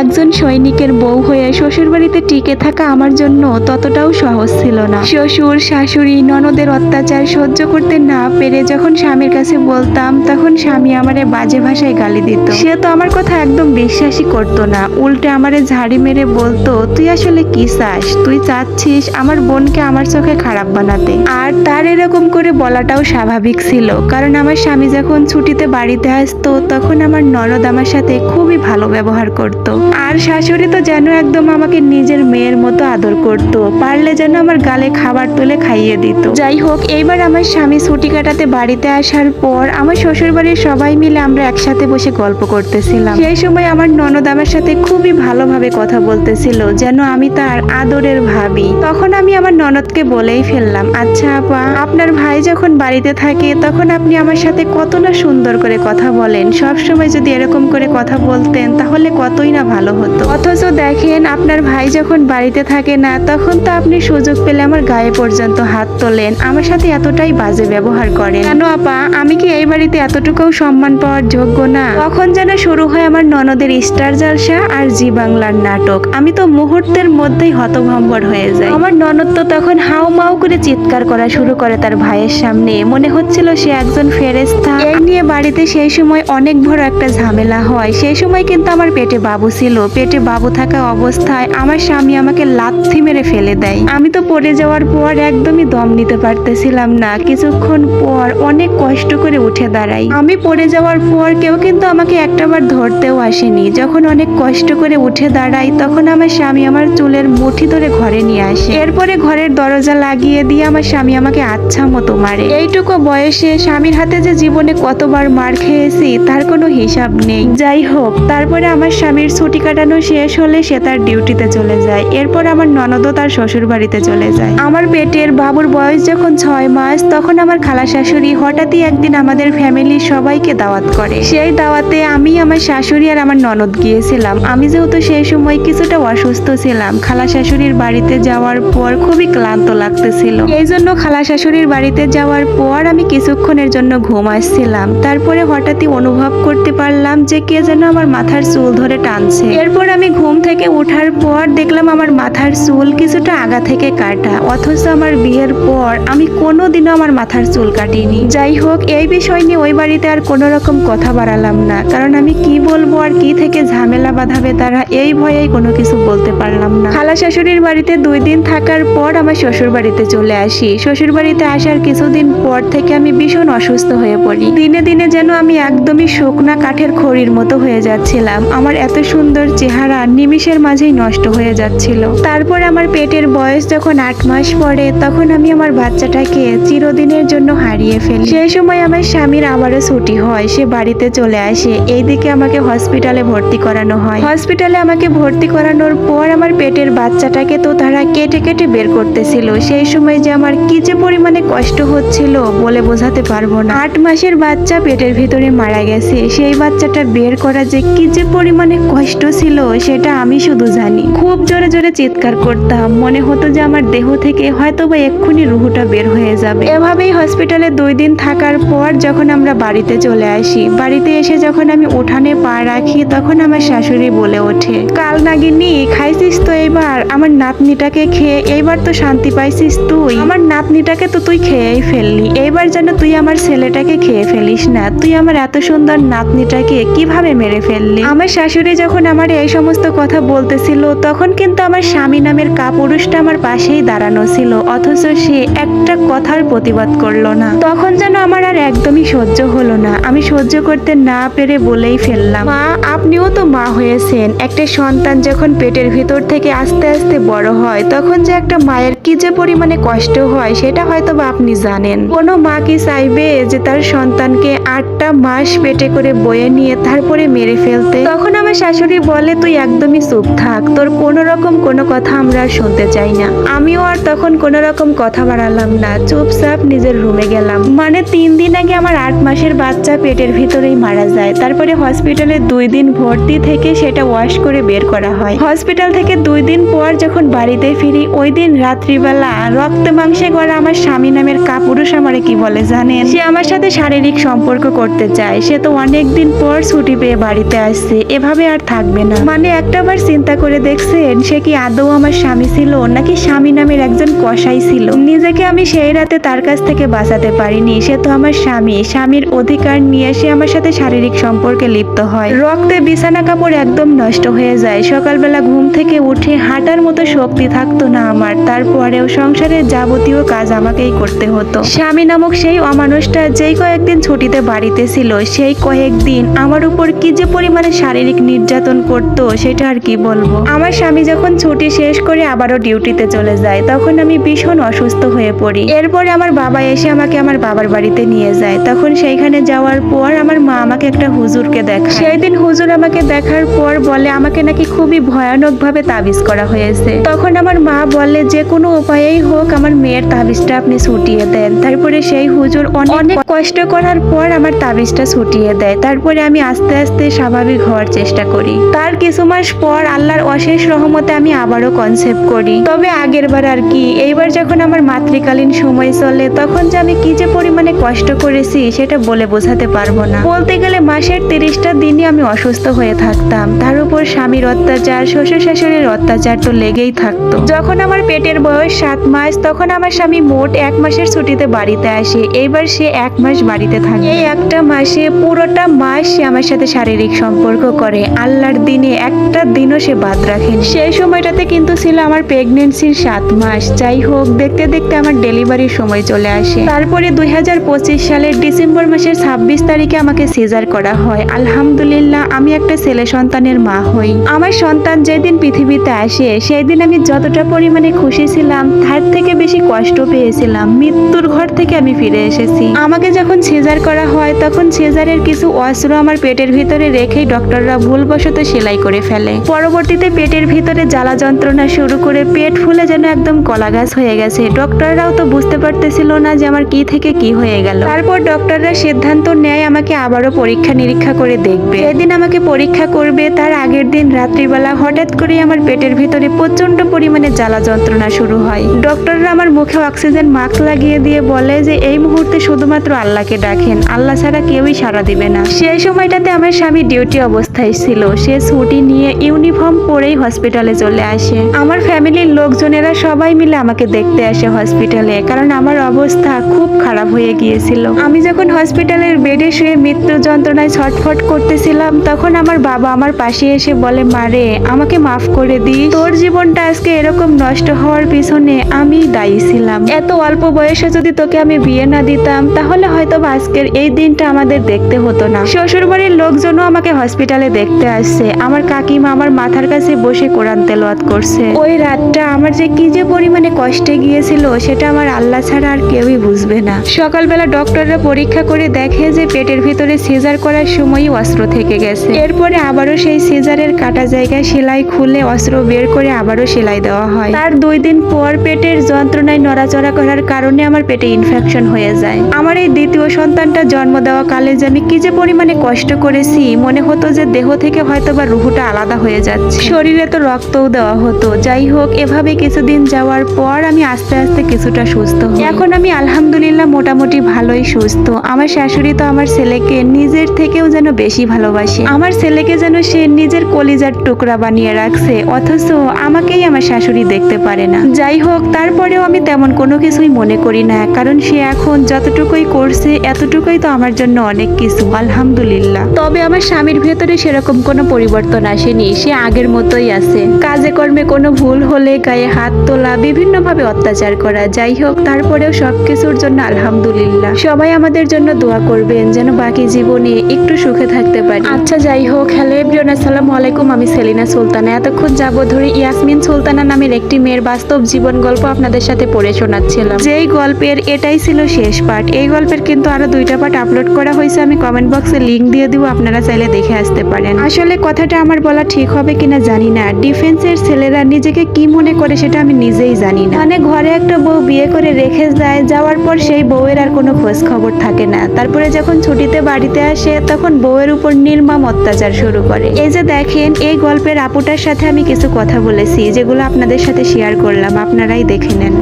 একজন সৈনিকের বউ হয়ে শ্বশুরবাড়িতে টিকে থাকা আমার জন্য ততটাও সহজ ছিল না। শ্বশুর শাশুড়ি ননদের অত্যাচার সহ্য করতে না পেরে যখন স্বামীর কাছে বলতাম, তখন স্বামী আমারে বাজে ভাষায় গালি দিত। সে তো আমার কথা একদম বিশ্বাসই করতো না, উল্টে আমারে ঝাড়ি মেরে বলতো, তুই আসলে কি চাস? তুই চাচ্ছিস আমার বোনকে আমার চোখে খারাপ বানাতে। আর তার এরকম করে বলাটাও স্বাভাবিক ছিল, কারণ আমার স্বামী যখন ছুটিতে বাড়িতে আসতো তখন আমার ননদ আমার সাথে খুবই ভালো ব্যবহার করত। আর শাশুড়ি তো যেন একদম আমাকে নিজের মেয়ের মতো আদর করত, পারলে যেন আমার গালে খাবার তুলে খাইয়ে দিত। যাই হোক, এইবার আমার স্বামী ছুটি কাটাতে বাড়িতে আসার পর আমার শ্বশুর বাড়ির সবাই মিলে আমরা একসাথে বসে গল্প করতেছিলাম। সেই সময় আমার ননদ আমার সাথে খুবই ভালোভাবে কথা বলতেছিল, যেন আমি তার আদরের ভাবি। তখন আমি আমার ননদকে বলেই ফেললাম, আচ্ছা আপা, আপনার ভাই যখন বাড়িতে থাকে তখন আপনি আমার সাথে কত না সুন্দর করে কথা বলেন, সব সময় যদি এরকম করে কথা বলতেন তাহলে কতই না ভালো হতো। অথচ দেখেন, আপনার ভাই যখন বাড়িতে থাকে না তখন তো আপনি সুযোগ পেলে আমার গায়ে পর্যন্ত হাত তোলেন, আমার সাথে এতটাই বাজে ব্যবহার করেন। কেন আপা, আমি কি এই বাড়িতে এতটুকুও সম্মান পাওয়ার যোগ্য না? তখন যেন শুরু হয় আমার ননদের স্টার জলসা আর জি বাংলার নাটক। আমি তো মুহূর্তের মধ্যেই হতভম্বর হয়ে যাই। আমার ননদ তো তখন হাউ মাউ করে চিৎকার করা শুরু করে তার ভাইয়ের সামনে, মনে হচ্ছিল সে একজন ফেরেশতা। এই নিয়ে বাড়িতে সেই সময় অনেক বড় একটা ঝামেলা হয়। সেই সময় কিন্তু আমার পেটে বাবু ছিল। পেটে বাবু থাকা অবস্থায় আমার স্বামী আমাকে লাথি মেরে ফেলে দেয়। আমি তো পড়ে যাওয়ার পর একদমই দম নিতে পারতেছিলাম না। কিছুক্ষণ পর অনেক কষ্ট করে উঠে দাঁড়াই। আমি পড়ে যাওয়ার পর কেউ কিন্তু আমাকে একটাবার ধরতেও আসেনি। যখন অনেক কষ্ট করে উঠে দাঁড়াই তখন আমার স্বামী আমার চুলের মুঠি ধরে ঘরে নিয়ে আসে। এরপরে ঘরের দরজা লাগিয়ে দিয়ে আমার স্বামী আমাকে আচ্ছা মতো মারে। এইটুকু বয়সে স্বামীর হাতে যে জীবনে কতবার মার খেয়েছি তার কোনো হিসাব নেই। যাই হোক, তারপরে আমার স্বামীর ছুটি কাটানো শেষ হলে সে তার ডিউটিতে চলে যায়। এরপর আমার ননদও তার শ্বশুর বাড়িতে চলে যায়। আমার পেটের বাবুর বয়স যখন 6 মাস তখন আমার খালা শাশুড়ি হঠাৎই একদিন আমাদের ফ্যামিলির সবাইকে দাওয়াত করে। সেই দাওয়াতে আমি, আমার শাশুড়ি আর আমার ননদ গিয়েছিলাম। আমি যেহেতু সেই সময় কিছুটা অসুস্থ ছিলাম, খালা শাশুড়ির বাড়িতে যাওয়ার পর খুবই ক্লান্ত লাগতেছিল। এই জন্য খালা শাশুড়ির বাড়িতে যাওয়ার পর আমি কিছুক্ষণের জন্য ঘুম আসছিলাম। তারপরে হঠাৎই অনুভব করতে পারলাম যে কে যেন আমার মাথার চুল ধরে টানছে। এরপর আমি ঘুম থেকে ওঠার পর দেখলাম আমার মাথার চুল কিছুটা আগা থেকে কাটা, অথচ আমার বিয়ের পর আমি কোনোদিনও আমার মাথার চুল কাটিনি। যাই হোক, এই বিষয় নিয়ে ওই বাড়িতে আর কোনো রকম কথা বাড়ালাম না, কারণ আমি কি বলবো আর কি থেকে ঝামেলা বাঁধাবে তারা, এই ভয়েই কোনো কিছু বলতে পারলাম না। খালা শাশুড়ির বাড়িতে 2 দিন থাকার পর আমার শ্বশুর বাড়িতে চলে আসি। শ্বশুর বাড়িতে আসার কিছুদিন পর থেকে আমি ভীষণ অসুস্থ হয়ে পড়ি। দিনে দিনে যেন আমি একদমই শুকনা কাঠের খড়ির মতো হয়ে যাচ্ছিলাম। আমার এত সুন্দর চেহারা নিমিষের মাঝেই নষ্ট হয়ে যাচ্ছিল। তারপর আমার পেটের বয়স যখন 8 মাস পরে তখন আমি আমার বাচ্চাটাকে চিরদিনের জন্য হারিয়ে ফেলি। সেই সময় আমার স্বামীর আবারও ছুটি হয়, সে বাড়িতে চলে আসে। এইদিকে আমাকে হসপিটালে ভর্তি করানো হয়। হসপিটালে আমাকে ভর্তি করানোর পর আমার পেটের বাচ্চাটাকে তো তারা কেটে কেটে বের করতেছিল। সেই সময় যে আমার কি যে পরিমাণে কষ্ট হচ্ছিল বলে বোঝাতে পারবো না। 8 মাসের বাচ্চা পেটের ভিতরে মারা গেছে, সেই বাচ্চাটা বের করা যে কি যে পরিমাণে কষ্ট ছিল সেটা আমি শুধু জানি। খুব জোরে জোরে চিৎকার করতাম, মনে হতো যে আমার দেহ থেকে হয়তো বা এক্ষুনি রুহুটা বের হয়ে যাবে। এভাবেই হসপিটালে 2 দিন থাকার পর যখন আমরা বাড়িতে চলে আসি, বাড়িতে এসে যখন আমি উঠানে পা রাখি তখন আমার শাশুড়ি বলে ওঠে, কাল নাগিনী খাইছিস তো এইবার আমার নাতনিটাকে খেয়ে, এইবার তো শান্তি পাইছিস তুই, আমার নাতনিটাকে তো তুই খেয়েই ফেললি, এইবার যেন তুই আমার ছেলেটাকে খেয়ে ফেলিস না, তুই আমার এত সুন্দর নাতনিটাকে কিভাবে মেরে ফেললি। আমার শাশুড়ি যখন আমার এই সমস্ত কথা বলতেছিল তখন কিন্তু আমার স্বামী নামের কাপুরুষটা আমার পাশেই দাঁড়ানো ছিল, অথচ সে একটা কথার প্রতিবাদ করলো না। তখন যেন আমার আর একদমই সহ্য হলো না। আমি সহ্য করতে না পেরে বলেই ফেললাম, মা আপনিও তো মা হয়েছেন, একটা সন্তান যখন পেটের ভিতর থেকে আস্তে আস্তে বড় হয় তখন যে একটা মায়ের কি যে পরিমাণে কষ্ট হয় সেটা হয়তো বা আপনি জানেন। কোনো মা কি চাইবে যে তার সন্তানকে 8টা মাস পেটে করে বয়ে নিয়ে তারপরে মেরে ফেলতে? তখন আমার শাশুড়ি বলে, তুই একদমই চুপ থাক, তোর কোনো রকম কোনো কথা আমরা আর শুনতে চাই না। আমিও আর তখন কোনো রকম কথা বাড়ালাম না, চুপচাপ নিজের রুমে গেলাম। মানে 3 দিন আগে আমার 8 মাসের বাচ্চা পেটের ভিতরেই মারা যায়। তারপরে হসপিটালে 2 দিন ভর্তি থেকে সেটা ওয়াশ করে বের করা হয়। হসপিটাল থেকে 2 দিন পর যখন বাড়িতে ফিরি, ওই দিন রাত্রিবেলা রক্ত মাংসে গড়া আমার স্বামী নামের কাপুরুষ আমারে কি বলে জানেন? সে আমার সাথে শারীরিক সম্পর্ক করতে চায়। সে তো অনেকদিন পর ছুটি পেয়ে বাড়িতে আসছে, এভাবে আর থাকবে থাকবে না। মানে একটাবার চিন্তা করে দেখছেন সে কি আদৌ আমার স্বামী ছিল নাকি স্বামী নামের একজন কসাই ছিল। নিজেকে আমি সেই রাতে তার কাছ থেকে বাঁচাতে পারিনি। সে তো আমার স্বামী, স্বামীর অধিকার নিয়ে সে আমার সাথে শারীরিক সম্পর্কে লিপ্ত হয়। রক্তে বিছানা কাপড় একদম নষ্ট হয়ে যায়। সকালবেলা ঘুম থেকে উঠে হাঁটার মতো শক্তি থাকতো না আমার। তারপরেও সংসারের যাবতীয় কাজ আমাকেই করতে হতো। স্বামী নামক সেই অমানুষটা যেই কয়েকদিন ছুটিতে বাড়িতে ছিল, সেই কয়েকদিন আমার উপর কি যে পরিমাণে শারীরিক নির্যাতন করতো সেটা আর কি বলবো। আমার স্বামী যখন ছুটি শেষ করে আবারও ডিউটিতে চলে যায়, তখন আমি ভীষণ অসুস্থ হয়ে পড়ি। এরপরে আমার বাবা এসে আমাকে আমার বাবার বাড়িতে নিয়ে যায়। তখন সেইখানে যাওয়ার পর আমার মা আমাকে একটা হুজুরকে দেখায়। সেই দিন হুজুর আমাকে দেখার পর বলে আমাকে নাকি খুবই ভয়ানক ভাবে তাবিজ করা হয়েছে। তখন আমার মা বলে যে কোনো উপায়েই হোক আমার মেয়ের তাবিজটা আপনি ছুটিয়ে দেন। তারপরে সেই হুজুর অনেক কষ্ট করার পর আমার তাবিজটা ছুটিয়ে দেয়। তারপরে আমি আস্তে আস্তে স্বাভাবিক হওয়ার চেষ্টা করি। তার কিছু মাস পর আল্লাহর অশেষ রহমতে আমি আবারও কনসেপ্ট করি। তবে আগের বার আর কি, এইবার যখন আমার মাতৃকালীন সময় চলে তখন যে আমি কি যে পরিমাণে কষ্ট করেছি সেটা বলে বোঝাতে পারবো না। বলতে গেলে মাসের 30টা দিনই আমি অসুস্থ হয়ে থাকতাম। তার উপর স্বামীর অত্যাচার, শ্বশুর শাশুড়ির অত্যাচার তো লেগেই থাকতো। যখন আমার পেটের বয়স 7 মাস তখন আমার স্বামী মোট 1 মাসের ছুটিতে বাড়িতে আসে। এইবার সে 1 মাস বাড়িতে থাকে। এই একটা মাসে পুরোটা মাস সে আমার সাথে শারীরিক সম্পর্ক করে। আল্লাহর দিনে একটা দিনও সে বাদ রাখেন। সেই সময়টাতে কিন্তু ছিল আমার প্রেগনেন্সির 7 মাস। যাই হোক, দেখতে দেখতে আমার ডেলিভারির সময় চলে আসে। তারপরে 2025 সালের ডিসেম্বর মাসের 26 তারিখে আমাকে সিজার করা হয়। আলহামদুলিল্লাহ আমি একটা ছেলে সন্তানের মা হই। আমার সন্তান যেদিন পৃথিবীতে আসে সেই দিন আমি যতটা পরিমাণে খুশি ছিলাম তার থেকে বেশি কষ্ট পেয়েছিলাম। মৃত্যুর ঘর থেকে আমি ফিরে এসেছি। আমাকে যখন সিজার করা হয় তখন সিজারের কিছু অস্ত্র আমার পেটের ভিতরে রেখেই ডক্টররা ভুলবশত সেলাই করে ফেলে। পরবর্তীতে পেটের ভিতরে জ্বালা যন্ত্রণা শুরু করে পেট ফুলে যেন একদম কলা গাছ হয়ে গেছে। ডক্টররাও তো বুঝতে পারতেছিল না যে আমার কি থেকে কি হয়ে গেল। তারপর ডক্টররা সিদ্ধান্ত নেয় আমাকে আবারও পরীক্ষা নিরীক্ষা করে দেখবে। যেদিন আমাকে পরীক্ষা করবে তার আগের দিন রাত্রিবেলা হঠাৎ করে আমার পেটের ভিতরে প্রচন্ড পরিমাণে জ্বালা যন্ত্রণা শুরু হয়। ডক্টররা আমার মুখে অক্সিজেন মাস্ক লাগিয়ে দিয়ে বলে যে এই মুহূর্তে শুধুমাত্র আল্লাহকে ডাকেন, আল্লাহ ছাড়া কেউই সাড়া দিবে না। সেই সময়টাতে আমার স্বামী ডিউটি অবস্থায় ছিল। সে ছুটি নিয়ে ইউনিফর্ম পরেই হসপিটালে চলে আসে। আমার ফ্যামিলির লোকজনেরা সবাই মিলে আমাকে দেখতে আসে হসপিটালে, কারণ আমার অবস্থা খুব খারাপ হয়ে গিয়েছিল। আমি যখন হসপিটালের বেডে শুয়ে মৃত্যু যন্ত্রণায় ছটফট করতেছিলাম তখন আমার বাবা আমার পাশে এসে বলে, মারে আমাকে মাফ করে দিস, তোর জীবনটা আজকে এরকম নষ্ট হওয়ার পিছনে আমি দায়ী ছিলাম। এত অল্প বয়সে যদি তোকে আমি বিয়ে না দিতাম তাহলে হয়তো আজকের এই দিনটা আমাদের দেখতে হতো না। শ্বশুর বাড়ির লোকজনও আমাকে হসপিটালে দেখতে আসছে। আমার কাকিমা আমার মাথার কাছে বসে কোরআন তেলাওয়াত করছে। ওই রাতটা আমার যে কি যে পরিমাণে কষ্টে গিয়েছিল সেটা আমার আল্লাহ ছাড়া আর কেউই বুঝবে না। সকালবেলা ডক্টররা পরীক্ষা করে দেখে যে পেটের ভিতরে সিজার করার সময়ই অস্ত্র থেকে গেছে। এরপরে আবারও সেই সিজারের কাটা জায়গায় সেলাই খুলে অস্ত্র বের করে আবারও সেলাই দেওয়া হয়। তার 2 দিন পর পেটের যন্ত্রণায় নড়াচড়া করার কারণে আমার পেটে ইনফেকশন হয়ে যায়। আমার এই দ্বিতীয় সন্তানটা জন্ম দেওয়া কালে যে আমি কি যে পরিমাণে কষ্ট করেছি, মনে হতো যে দেহ থেকে হয়তো বা রুহুটা আলাদা হয়ে যাচ্ছে। শরীরে তো রক্তও দেওয়া হতো। যাই হোক, এভাবে কিছুদিন যাওয়ার পর আমি আস্তে আস্তে কিছুটা সুস্থ হই। এখন আমি আলহামদুলিল্লাহ মোটামুটি ভালোই সুস্থ। আমার শাশুড়ি তো আমার ছেলেকে নিজের থেকেও যেন বেশি ভালোবাসে। আমার ছেলেকে যেন সে নিজের কলিজার টুকরা বানিয়ে রাখছে, অথচ আমাকেই আমার শাশুড়ি দেখতে পারে না। যাই হোক, তারপরেও আমি তেমন কোনো কিছুই মনে করি না, কারণ সে এখন যতটুকুই করছে এতটুকুই তো আমার জন্য অনেক কিছু, আলহামদুলিল্লাহ। তবে আমার স্বামীর ভেতরে সেরকম কোনো পরিবর্তন আসেনি। সে আগের মতোই আছে। কাজে কর্মে কোনো ভুল হলে গায়ে হাত তোলা, বিভিন্ন ভাবে অত্যাচার করা। যাই হোক, তারপরেও সবকিছুর জন্য আলহামদুলিল্লাহ। সবাই আমাদের জন্য দোয়া করবেন যেন বাকি জীবনে একটু সুখে থাকতে পারি। আচ্ছা, যাই হোক, হ্যালো এভরিওয়ান, আসসালামু আলাইকুম। আমি সেলিনা সুলতানা। এতক্ষণ যাবত ধরে ইয়াসমিন সুলতানা নামের একটি মেয়ের বাস্তব জীবন গল্প আপনাদের সাথে পড়ে শোনাচ্ছিলাম। যেই গল্পের এটাই ছিল শেষ পার্ট। এই গল্পের কিন্তু আরো 2টা পার্ট আপলোড করা হয়েছে। আমি কমেন্ট বক্সে লিংক দিয়ে দিব, আপনারা চাইলে দেখে আসতে পারেন। আসলে কথাটা আমার বলা ঠিক হবে কিনা জানি না। ডিফেন্সের ছেলেরা নিজেকে কি মনে করে সেটা আমি নিজেই জানি না। মানে ঘরে একটা বউ বিয়ে করে রেখে যায়, যাওয়ার পর সেই বউয়ের আর কোনো খোঁজ খবর থাকে না। তারপরে যখন ছুটিতে বাড়িতে আসে তখন বউয়ের উপর নির্মম অত্যাচার শুরু করে। এই যে দেখেন, এই গল্পের আপুটার সাথে আমি কিছু কথা বলেছি যেগুলো আপনাদের সাথে শেয়ার করলাম, আপনারাই দেখে নেন।